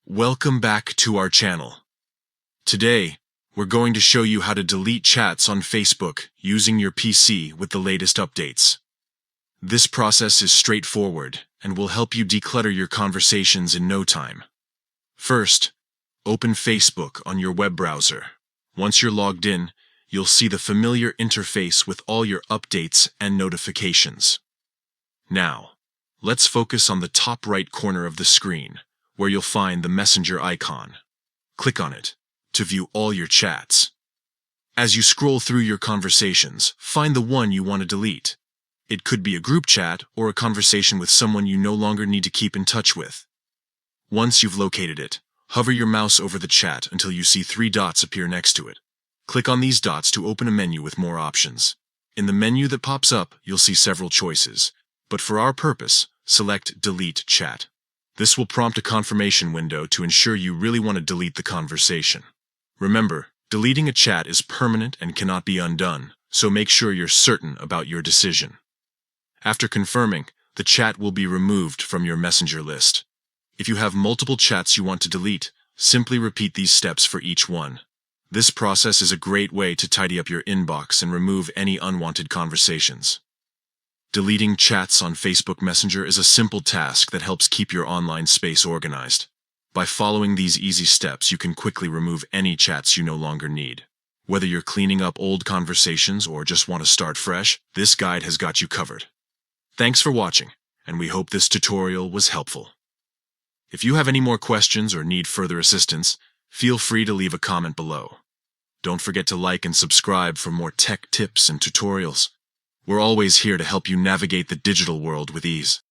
Welcome back to our channel. Today, we're going to show you how to delete chats on Facebook using your PC with the latest updates. This process is straightforward and will help you declutter your conversations in no time. First, open Facebook on your web browser. Once you're logged in, you'll see the familiar interface with all your updates and notifications. Now, let's focus on the top right corner of the screen, where you'll find the Messenger icon. Click on it to view all your chats. As you scroll through your conversations, find the one you want to delete. It could be a group chat or a conversation with someone you no longer need to keep in touch with. Once you've located it, hover your mouse over the chat until you see 3 dots appear next to it. Click on these dots to open a menu with more options. In the menu that pops up, you'll see several choices, but for our purpose, select Delete Chat. This will prompt a confirmation window to ensure you really want to delete the conversation. Remember, deleting a chat is permanent and cannot be undone, so make sure you're certain about your decision. After confirming, the chat will be removed from your Messenger list. If you have multiple chats you want to delete, simply repeat these steps for each one. This process is a great way to tidy up your inbox and remove any unwanted conversations. Deleting chats on Facebook Messenger is a simple task that helps keep your online space organized. By following these easy steps, you can quickly remove any chats you no longer need. Whether you're cleaning up old conversations or just want to start fresh, this guide has got you covered. Thanks for watching, and we hope this tutorial was helpful. If you have any more questions or need further assistance, feel free to leave a comment below. Don't forget to like and subscribe for more tech tips and tutorials. We're always here to help you navigate the digital world with ease.